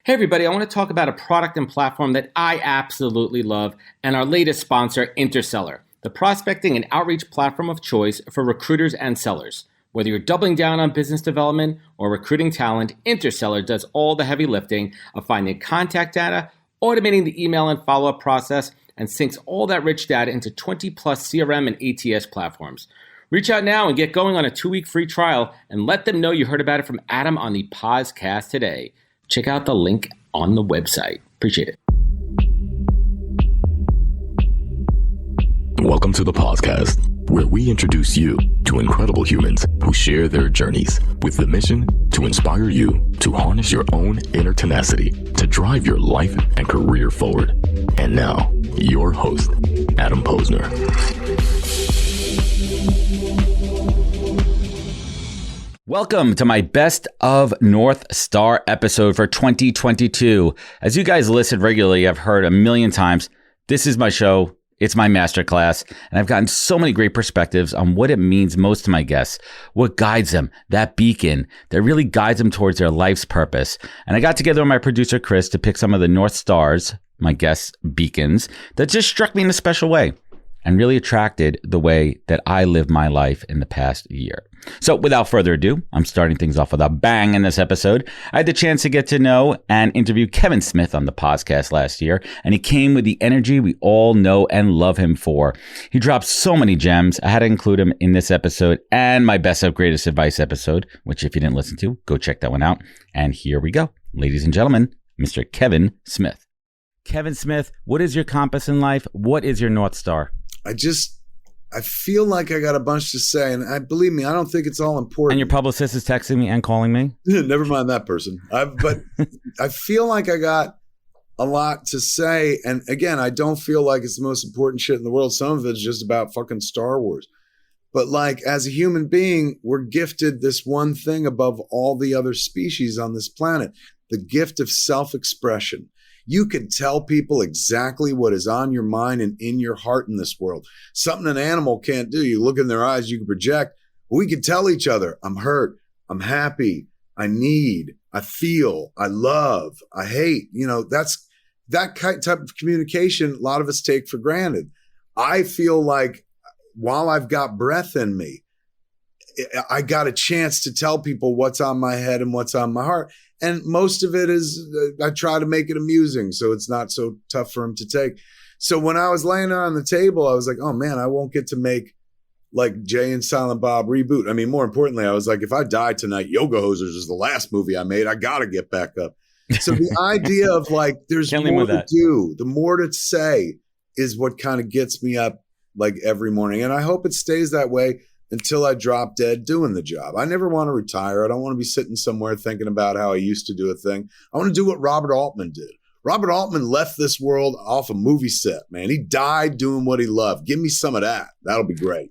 Hey everybody, I want to talk about a product and platform that I absolutely love and our latest sponsor, Interseller, the prospecting and outreach platform of choice for recruiters and sellers. Whether you're doubling down on business development or recruiting talent, Interseller does all the heavy lifting of finding contact data, automating the email and follow-up process, and syncs all that rich data into 20 plus CRM and ATS platforms. Reach out now and get going on a 2-week free trial and let them know you heard about it from Adam on the podcast today. Check out the link on the website. Appreciate it. Welcome to the podcast, where we introduce you to incredible humans who share their journeys with the mission to inspire you to harness your own inner tenacity to drive your life and career forward. And now, your host, Adam Posner. Welcome to my Best of North Star episode for 2022. As you guys listen regularly, I've heard a million times, this is my show, it's my masterclass, and I've gotten so many great perspectives on what it means most to my guests, what guides them, that beacon that really guides them towards their life's purpose. And I got together with my producer, Chris, to pick some of the North Stars, my guests' beacons, that just struck me in a special way and really attracted the way that I live my life in the past year. So without further ado, I'm starting things off with a bang in this episode. I had the chance to get to know and interview Kevin Smith on the podcast last year, and he came with the energy we all know and love him for. He dropped so many gems. I had to include him in this episode and my Best of Greatest Advice episode, which if you didn't listen to, go check that one out. And here we go. Ladies and gentlemen, Mr. Kevin Smith. Kevin Smith, what is your compass in life? What is your North Star? I feel like I got a bunch to say, and believe me, I don't think it's all important. And your publicist is texting me and calling me? Never mind that person. But I feel like I got a lot to say. And again, I don't feel like it's the most important shit in the world. Some of it's just about fucking Star Wars. But like, as a human being, we're gifted this one thing above all the other species on this planet, the gift of self-expression. You can tell people exactly what is on your mind and in your heart in this world. Something an animal can't do. You look in their eyes, you can project. We can tell each other, I'm hurt, I'm happy, I need, I feel, I love, I hate. You know, that's that type of communication a lot of us take for granted. I feel like while I've got breath in me, I got a chance to tell people what's on my head and what's on my heart. And most of it is, I try to make it amusing so it's not so tough for him to take. So when I was laying there on the table, I was like, oh man, I won't get to make like Jay and Silent Bob reboot. I mean, more importantly, I was like, if I die tonight, Yoga Hosers is the last movie I made. I got to get back up. So the idea of like, there's more to do, the more to say is what kind of gets me up like every morning. And I hope it stays that way until I drop dead doing the job. I never want to retire. I don't want to be sitting somewhere thinking about how I used to do a thing. I want to do what Robert Altman did. Robert Altman left this world off a movie set, man. He died doing what he loved. Give me some of that. That'll be great.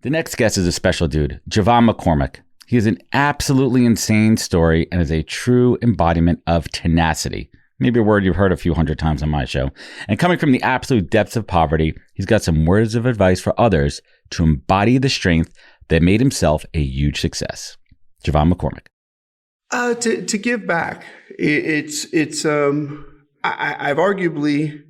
The next guest is a special dude, Jevon McCormick. He is an absolutely insane story and is a true embodiment of tenacity. Maybe a word you've heard a few hundred times on my show. And coming from the absolute depths of poverty, he's got some words of advice for others to embody the strength that made himself a huge success. Jevon McCormick. To give back, I've arguably,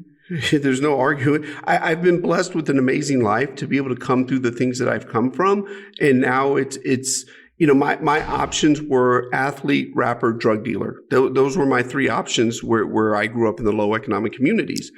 there's no arguing. I've been blessed with an amazing life to be able to come through the things that I've come from. And now it's you know, my options were athlete, rapper, drug dealer. Those were my three options where I grew up in the low economic communities.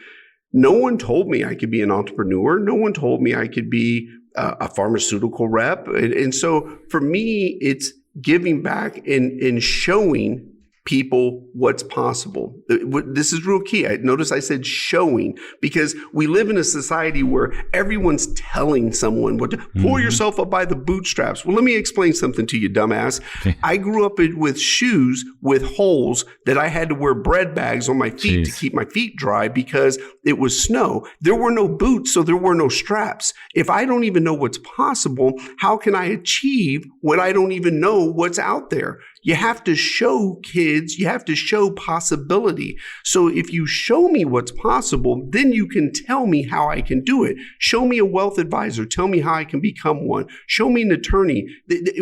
No one told me I could be an entrepreneur. No one told me I could be a pharmaceutical rep. And so for me, it's giving back and showing people what's possible. This is real key. Notice I said showing, because we live in a society where everyone's telling someone what to pull yourself up by the bootstraps. Well, let me explain something to you, dumbass. I grew up with shoes with holes that I had to wear bread bags on my feet to keep my feet dry because it was snow. There were no boots, so there were no straps. If I don't even know what's possible, how can I achieve what I don't even know what's out there? You have to show kids, you have to show possibility. So if you show me what's possible, then you can tell me how I can do it. Show me a wealth advisor. Tell me how I can become one. Show me an attorney.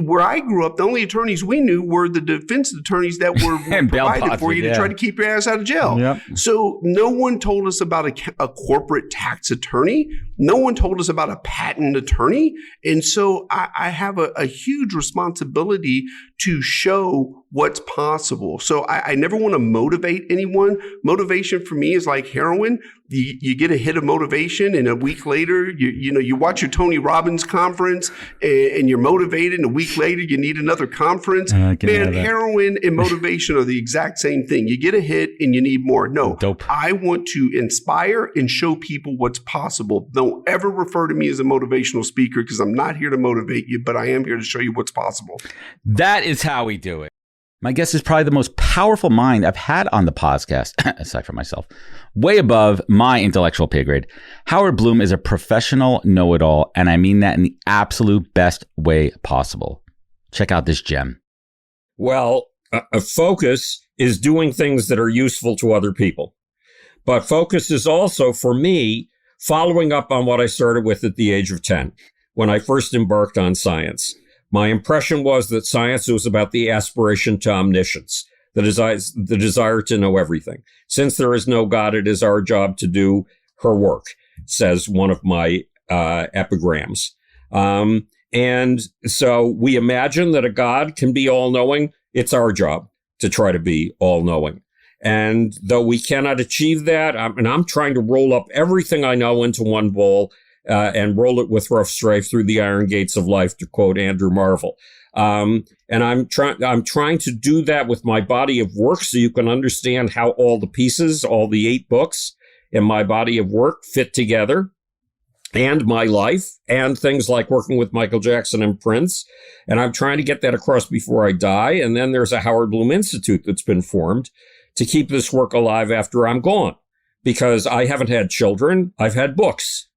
Where I grew up, the only attorneys we knew were the defense attorneys that were provided for you to try to keep your ass out of jail. Yep. So no one told us about a corporate tax attorney. No one told us about a patent attorney. And so I have a huge responsibility to show what's possible. So I never want to motivate anyone. Motivation for me is like heroin. You get a hit of motivation, and a week later, you watch your Tony Robbins conference, and you're motivated, and a week later, you need another conference. Man, heroin and motivation are the exact same thing. You get a hit, and you need more. No, dope. I want to inspire and show people what's possible. Don't ever refer to me as a motivational speaker, because I'm not here to motivate you, but I am here to show you what's possible. That is how we do it. My guest is probably the most powerful mind I've had on the podcast, aside from myself, way above my intellectual pay grade. Howard Bloom is a professional know-it-all, and I mean that in the absolute best way possible. Check out this gem. Well, a focus is doing things that are useful to other people. But focus is also, for me, following up on what I started with at the age of 10, when I first embarked on science. My impression was that science was about the aspiration to omniscience, the desire to know everything. Since there is no God, it is our job to do her work, says one of my epigrams. And so we imagine that a God can be all-knowing. It's our job to try to be all-knowing. And though we cannot achieve that, I'm trying to roll up everything I know into one bowl and roll it with rough strife through the iron gates of life, to quote Andrew Marvell. And I'm trying to do that with my body of work, so you can understand how all the pieces, all the 8 books in my body of work fit together, and my life, and things like working with Michael Jackson and Prince. And I'm trying to get that across before I die. And then there's a Howard Bloom Institute that's been formed to keep this work alive after I'm gone, because I haven't had children. I've had books.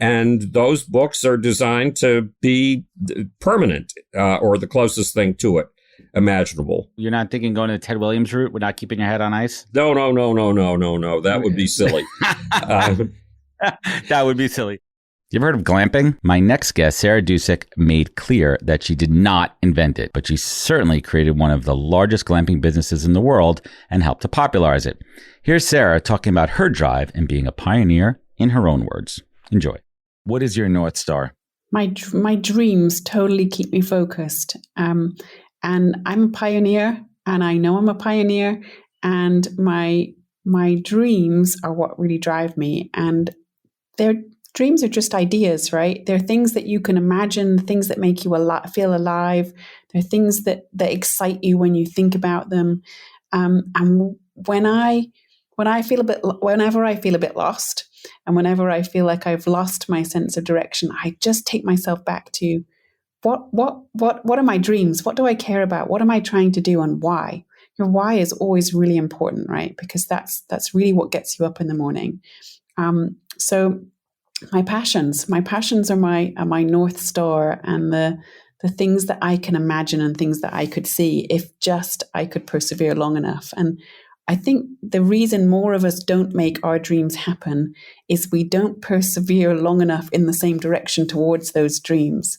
And those books are designed to be permanent, or the closest thing to it imaginable. You're not thinking going to the Ted Williams route? We're not keeping your head on ice? No. That would be silly. That would be silly. You ever heard of glamping? My next guest, Sarah Dusek, made clear that she did not invent it, but she certainly created one of the largest glamping businesses in the world and helped to popularize it. Here's Sarah talking about her drive and being a pioneer in her own words. Enjoy. What is your North Star? My dreams totally keep me focused. And I'm a pioneer, and I know I'm a pioneer, and my dreams are what really drive me. And dreams are just ideas, right? They're things that you can imagine, things that make you feel alive. They're things that excite you when you think about them. And whenever I feel a bit lost, and whenever I feel like I've lost my sense of direction, I just take myself back to what are my dreams? What do I care about? What am I trying to do, and why? Your why is always really important, right? Because that's really what gets you up in the morning. So my passions are my North Star, and the things that I can imagine and things that I could see if just I could persevere long enough. And I think the reason more of us don't make our dreams happen is we don't persevere long enough in the same direction towards those dreams.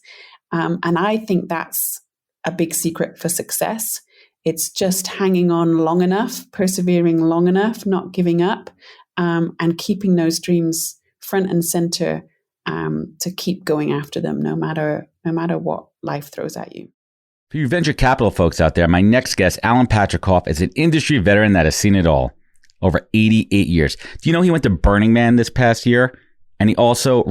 And I think that's a big secret for success. It's just hanging on long enough, persevering long enough, not giving up, and keeping those dreams front and center, to keep going after them, no matter what life throws at you. For you venture capital folks out there, my next guest, Alan Patricof, is an industry veteran that has seen it all. Over 88 years. Do you know he went to Burning Man this past year? And he also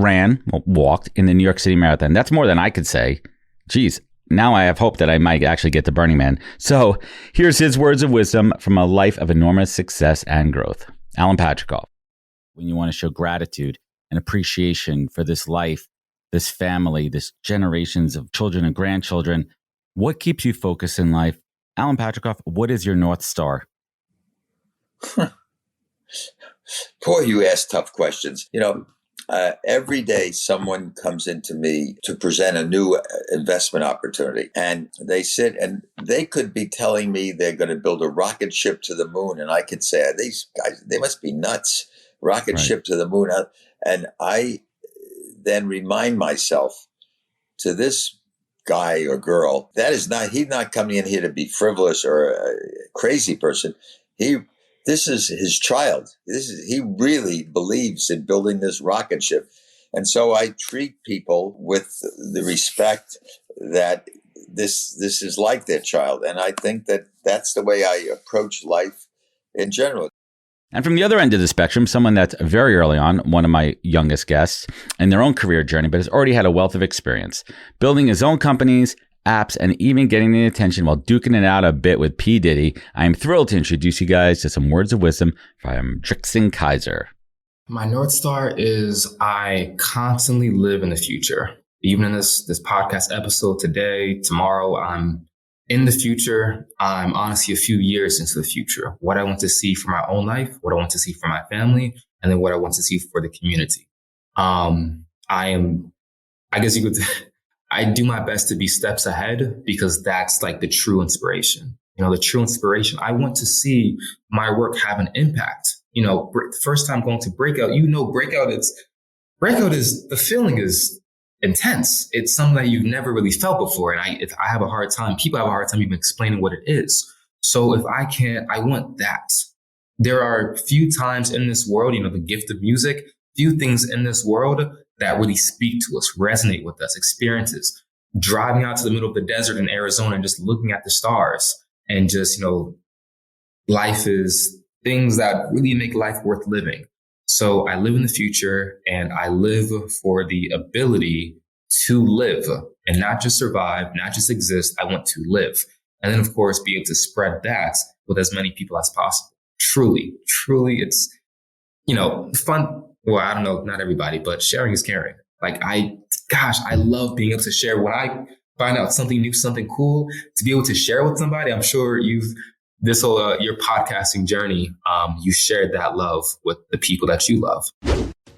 walked in the New York City Marathon. That's more than I could say. Geez, now I have hope that I might actually get to Burning Man. So here's his words of wisdom from a life of enormous success and growth. Alan Patricof. When you want to show gratitude and appreciation for this life, this family, this generations of children and grandchildren, what keeps you focused in life? Alan Patricof, what is your North Star? Boy, you ask tough questions. every day someone comes into me to present a new investment opportunity, and they sit and they could be telling me they're going to build a rocket ship to the moon, and I could say, these guys, they must be nuts. Rocket ship to the moon. And I then remind myself, to this guy or girl, he's not coming in here to be frivolous or a crazy person. This is his child. He really believes in building this rocket ship. And so I treat people with the respect that this is like their child. And I think that that's the way I approach life in general. And from the other end of the spectrum, someone that's very early on, one of my youngest guests in their own career journey, but has already had a wealth of experience building his own companies, apps, and even getting the attention while duking it out a bit with P. Diddy. I am thrilled to introduce you guys to some words of wisdom from Drixxon Kyser. My North Star is I constantly live in the future. Even in this podcast episode today, tomorrow, I'm in the future. I'm honestly a few years into the future. What I want to see for my own life, what I want to see for my family, and then what I want to see for the community. I do my best to be steps ahead because that's like the true inspiration. The true inspiration. I want to see my work have an impact. First time going to Breakout, Breakout is, the feeling is intense. It's something that you've never really felt before. And people have a hard time even explaining what it is. So if I can, I want that. There are few times in this world, the gift of music, few things in this world that really speak to us, resonate with us, experiences. Driving out to the middle of the desert in Arizona and just looking at the stars and just, life is things that really make life worth living. So I live in the future and I live for the ability to live and not just survive, not just exist. I want to live. And then, of course, be able to spread that with as many people as possible. Truly, it's, fun. Well, I don't know, not everybody, but sharing is caring. I love being able to share when I find out something new, something cool, to be able to share with somebody. I'm sure your podcasting journey, you shared that love with the people that you love.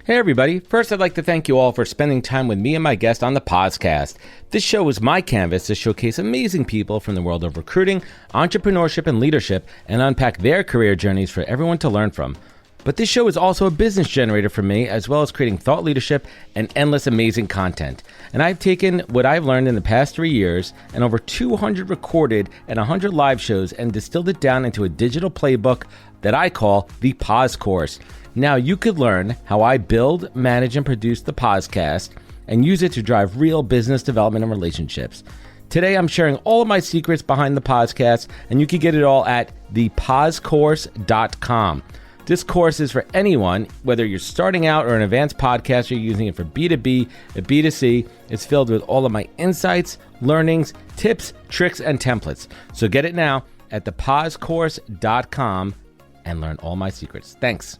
Hey everybody, first I'd like to thank you all for spending time with me and my guest on the podcast. This show is my canvas to showcase amazing people from the world of recruiting, entrepreneurship, and leadership, and unpack their career journeys for everyone to learn from. But this show is also a business generator for me, as well as creating thought leadership and endless amazing content. And I've taken what I've learned in the past 3 years and over 200 recorded and 100 live shows and distilled it down into a digital playbook that I call the Pause Course. Now you could learn how I build, manage, and produce the podcast and use it to drive real business development and relationships. Today, I'm sharing all of my secrets behind the podcast, and you can get it all at thepausecourse.com. This course is for anyone, whether you're starting out or an advanced podcaster, you're using it for B2B and B2C. It's filled with all of my insights, learnings, tips, tricks, and templates. So get it now at thepausecourse.com and learn all my secrets. Thanks.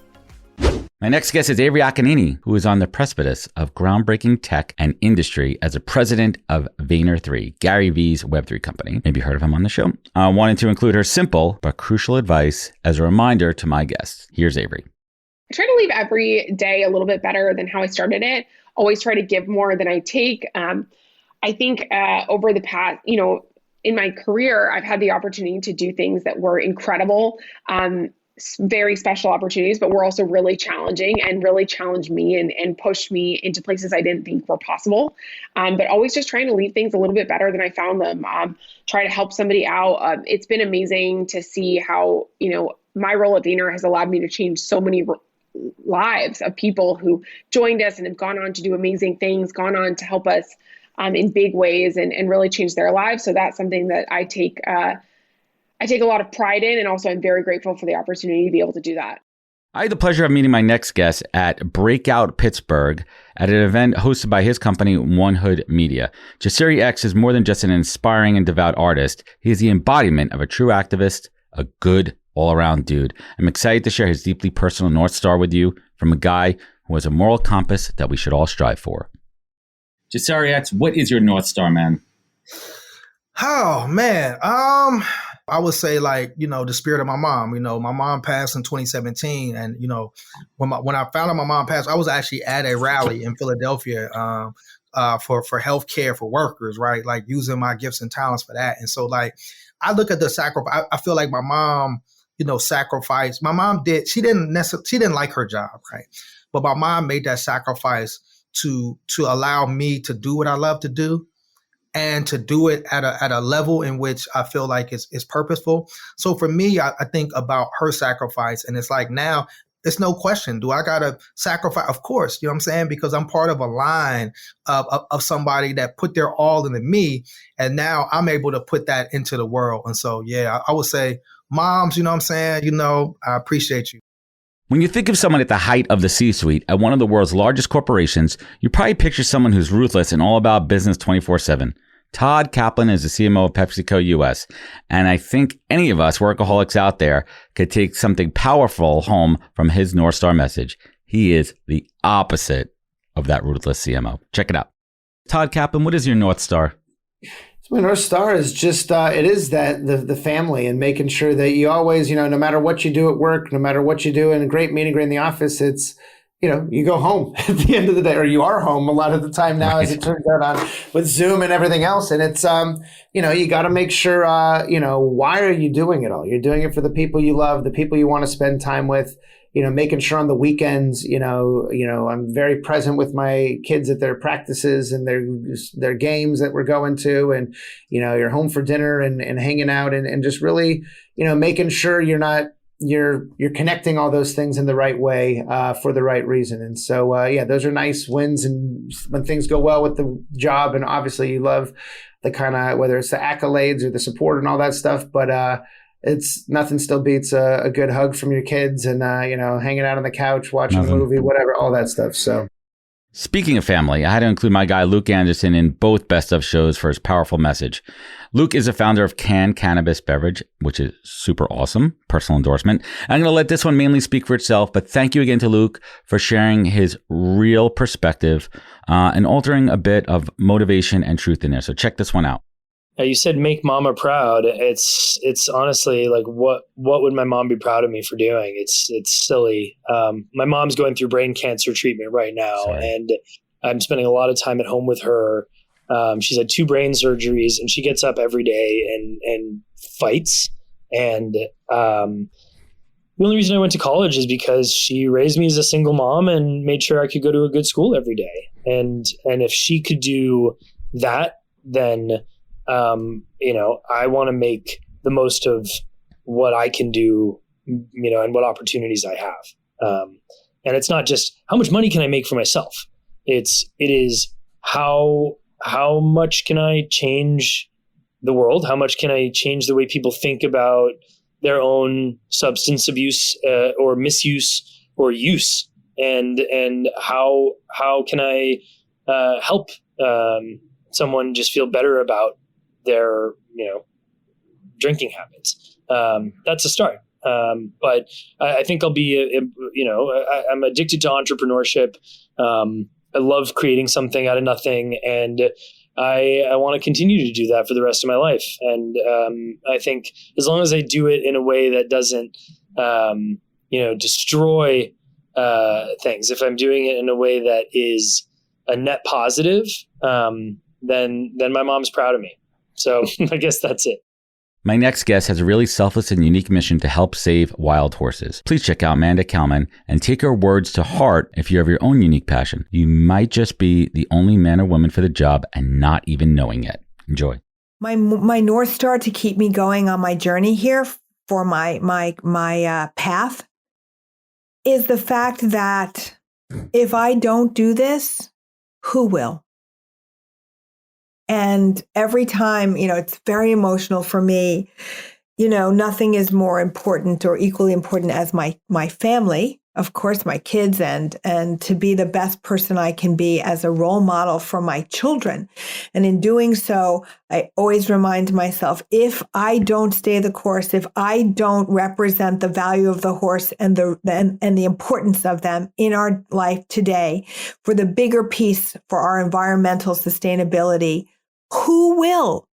My next guest is Avery Akkineni, who is on the precipice of groundbreaking tech and industry as a president of Vayner3, Gary V's Web3 company. Maybe you heard of him on the show. I wanted to include her simple but crucial advice as a reminder to my guests. Here's Avery. I try to leave every day a little bit better than how I started it. Always try to give more than I take. I think over the past, in my career, I've had the opportunity to do things that were incredible. Very special opportunities, but were also really challenging and really challenged me and pushed me into places I didn't think were possible. But always just trying to leave things a little bit better than I found them. Try to help somebody out. It's been amazing to see how, my role at Vayner has allowed me to change so many lives of people who joined us and have gone on to do amazing things, gone on to help us in big ways and really change their lives. So that's something that I take a lot of pride in, and also I'm very grateful for the opportunity to be able to do that. I had the pleasure of meeting my next guest at Breakout Pittsburgh at an event hosted by his company, One Hood Media. Jasiri X is more than just an inspiring and devout artist. He is the embodiment of a true activist, a good all-around dude. I'm excited to share his deeply personal North Star with you from a guy who has a moral compass that we should all strive for. Jasiri X, what is your North Star, man? Oh, man. I would say like, the spirit of my mom. My mom passed in 2017. And, when I found out my mom passed, I was actually at a rally in Philadelphia for healthcare for workers, right? Like using my gifts and talents for that. And so like, I look at the sacrifice. I feel like my mom, sacrificed. My mom she didn't like her job, right? But my mom made that sacrifice to allow me to do what I love to do, and to do it at a level in which I feel like is purposeful. So for me, I think about her sacrifice, and it's like now it's no question. Do I got to sacrifice? Of course, you know what I'm saying? Because I'm part of a line of somebody that put their all into me, and now I'm able to put that into the world. And so, yeah, I would say moms, you know what I'm saying? I appreciate you. When you think of someone at the height of the C-suite at one of the world's largest corporations, you probably picture someone who's ruthless and all about business 24/7. Todd Kaplan is the CMO of PepsiCo US, and I think any of us workaholics out there could take something powerful home from his North Star message. He is the opposite of that ruthless CMO. Check it out. Todd Kaplan, what is your North Star? So my North Star is just, it is that the family, and making sure that you always, no matter what you do at work, no matter what you do in a great meeting or in the office, it's, you go home at the end of the day, or you are home a lot of the time now, right, as it turns out with Zoom and everything else. And it's, you got to make sure, why are you doing it all? You're doing it for the people you love, the people you want to spend time with, making sure on the weekends, I'm very present with my kids at their practices and their games that we're going to, and, you're home for dinner and hanging out and just really, making sure you're connecting all those things in the right way for the right reason. And so, those are nice wins. And when things go well with the job, and obviously you love the kind of, whether it's the accolades or the support and all that stuff, but it's nothing still beats a good hug from your kids and, hanging out on the couch, watching a movie, whatever, all that stuff. So. Speaking of family, I had to include my guy, Luke Anderson, in both Best Of shows for his powerful message. Luke is a founder of Can Cannabis Beverage, which is super awesome. Personal endorsement. I'm going to let this one mainly speak for itself, but thank you again to Luke for sharing his real perspective and altering a bit of motivation and truth in there. So check this one out. You said make mama proud. It's honestly like, what would my mom be proud of me for doing? It's silly. My mom's going through brain cancer treatment right now. Sorry. And I'm spending a lot of time at home with her. She's had 2 brain surgeries, and she gets up every day and fights. And the only reason I went to college is because she raised me as a single mom and made sure I could go to a good school every day. And if she could do that, then I want to make the most of what I can do, and what opportunities I have. And it's not just how much money can I make for myself. It is how much can I change the world? How much can I change the way people think about their own substance abuse or misuse or use? And how can I help someone just feel better about their, drinking habits. That's a start. But I think I'll be, I'm addicted to entrepreneurship. I love creating something out of nothing. And I want to continue to do that for the rest of my life. And I think as long as I do it in a way that doesn't, destroy things, if I'm doing it in a way that is a net positive, then my mom's proud of me. So I guess that's it. My next guest has a really selfless and unique mission to help save wild horses. Please check out Manda Kailimian and take her words to heart if you have your own unique passion. You might just be the only man or woman for the job and not even knowing it. Enjoy. My North Star to keep me going on my journey here for my path is the fact that if I don't do this, who will? And every time, it's very emotional for me. Nothing is more important or equally important as my family, of course, my kids, and to be the best person I can be as a role model for my children. And in doing so, I always remind myself, if I don't stay the course, if I don't represent the value of the horse and the importance of them in our life today for the bigger piece for our environmental sustainability, who will?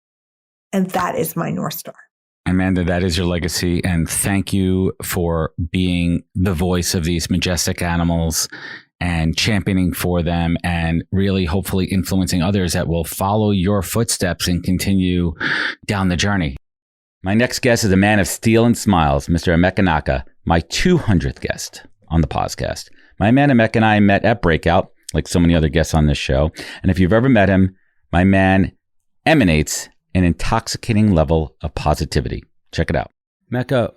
And that is my North Star. Amanda, that is your legacy. And thank you for being the voice of these majestic animals and championing for them and really hopefully influencing others that will follow your footsteps and continue down the journey. My next guest is a man of steel and smiles, Mr. Emeka Nnaka, my 200th guest on the podcast. My man Emeka and I met at Breakout, like so many other guests on this show. And if you've ever met him, my man emanates an intoxicating level of positivity. Check it out. Emeka,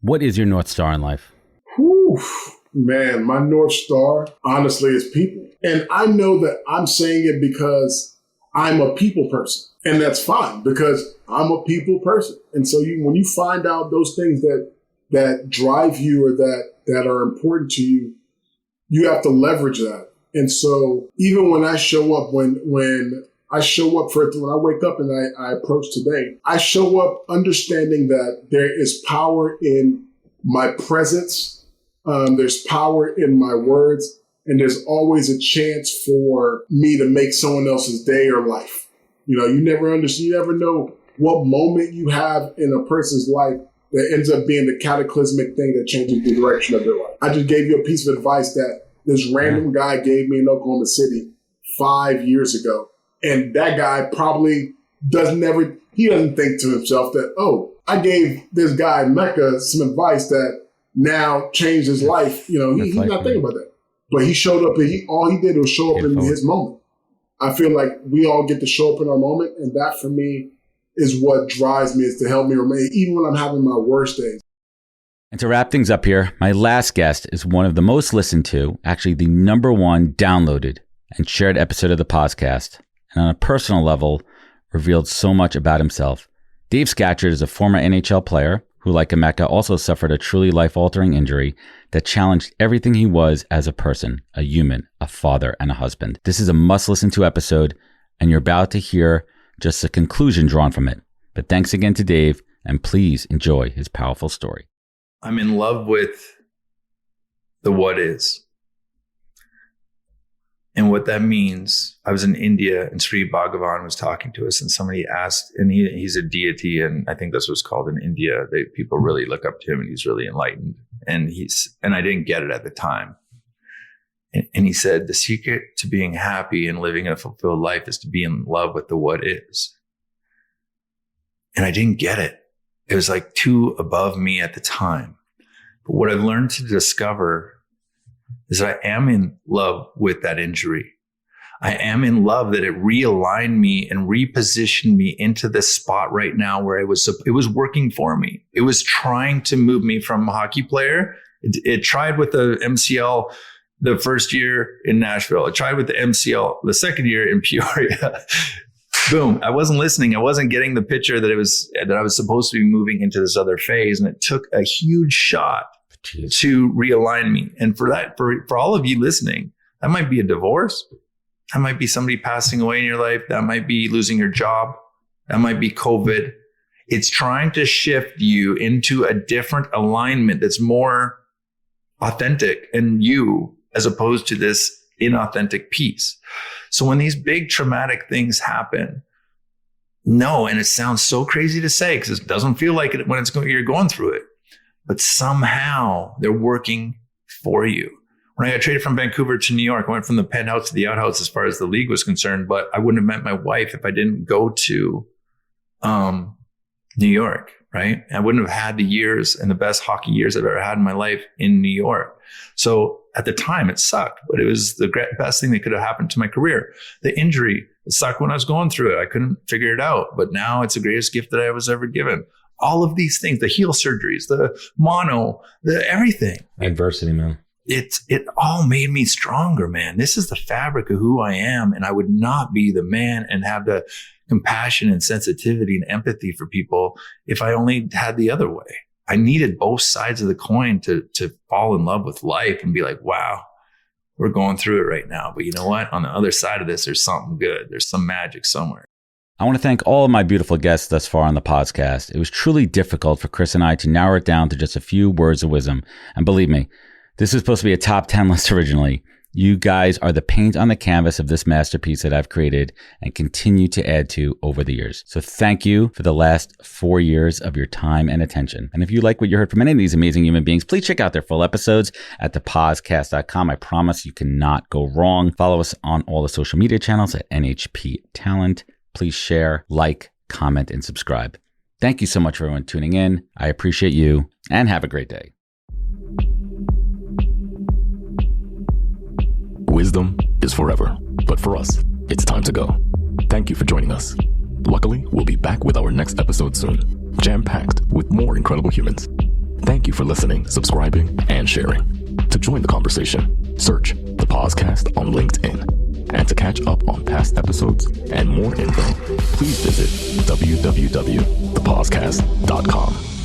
what is your North Star in life? Whew. Man, my North Star, honestly, is people. And I know that I'm saying it because I'm a people person. And that's fine because I'm a people person. And so when you find out those things that drive you or that are important to you, you have to leverage that. And so even when I show up, when I show up when I wake up and I approach today, I show up understanding that there is power in my presence. There's power in my words, and there's always a chance for me to make someone else's day or life. You know, you never know what moment you have in a person's life that ends up being the cataclysmic thing that changes the direction of their life. I just gave you a piece of advice that this random guy gave me in Oklahoma City 5 years ago. And that guy probably doesn't think to himself that, oh, I gave this guy Mecca some advice that now changed his life. You know, he's not thinking about that. But he showed up and all he did was show up in his moment. I feel like we all get to show up in our moment. And that for me is what drives me, is to help me remain, even when I'm having my worst days. And to wrap things up here, my last guest is one of the most listened to, actually the #1 downloaded and shared episode of the podcast. And on a personal level, revealed so much about himself. Dave Scatchard is a former NHL player who, like Emeka, also suffered a truly life-altering injury that challenged everything he was as a person, a human, a father, and a husband. This is a must-listen-to episode, and you're about to hear just the conclusion drawn from it. But thanks again to Dave, and please enjoy his powerful story. I'm in love with the what is. And what that means, I was in India and Sri Bhagavan was talking to us and somebody asked, and he's a deity, and I think that's what's called in India. People really look up to him and he's really enlightened. And I didn't get it at the time. And he said, the secret to being happy and living a fulfilled life is to be in love with the what is. And I didn't get it. It was like too above me at the time. But what I've learned to discover is that I am in love with that injury. I am in love that it realigned me and repositioned me into this spot right now where it was working for me. It was trying to move me from a hockey player. It tried with the MCL the first year in Nashville. It tried with the MCL the second year in Peoria. Boom. I wasn't listening. I wasn't getting the picture that I was supposed to be moving into this other phase. And it took a huge shot to realign me. And for all of you listening, that might be a divorce. That might be somebody passing away in your life. That might be losing your job. That might be COVID. It's trying to shift you into a different alignment that's more authentic and you, as opposed to this inauthentic piece. So when these big traumatic things happen, and it sounds so crazy to say because it doesn't feel like it when you're going through it, but somehow they're working for you. When I got traded from Vancouver to New York, I went from the penthouse to the outhouse as far as the league was concerned, but I wouldn't have met my wife if I didn't go to New York, right? I wouldn't have had the years and the best hockey years I've ever had in my life in New York. So at the time, it sucked, but it was the best thing that could have happened to my career. The injury, it sucked when I was going through it. I couldn't figure it out, but now it's the greatest gift that I was ever given. All of these things, the heel surgeries, the mono, the everything. Adversity, man. It all made me stronger, man. This is the fabric of who I am. And I would not be the man and have the compassion and sensitivity and empathy for people if I only had the other way. I needed both sides of the coin to fall in love with life and be like, wow, we're going through it right now. But you know what? On the other side of this, there's something good. There's some magic somewhere. I want to thank all of my beautiful guests thus far on the podcast. It was truly difficult for Chris and I to narrow it down to just a few words of wisdom. And believe me, this was supposed to be a top 10 list originally. You guys are the paint on the canvas of this masterpiece that I've created and continue to add to over the years. So thank you for the last 4 years of your time and attention. And if you like what you heard from any of these amazing human beings, please check out their full episodes at thepodcast.com. I promise you cannot go wrong. Follow us on all the social media channels at NHP Talent. Please share, like, comment, and subscribe. Thank you so much for everyone tuning in. I appreciate you and have a great day. Wisdom is forever, but for us, it's time to go. Thank you for joining us. Luckily, we'll be back with our next episode soon, jam-packed with more incredible humans. Thank you for listening, subscribing, and sharing. To join the conversation, search The Podcast on LinkedIn. And to catch up on past episodes and more info, please visit www.thepodcast.com.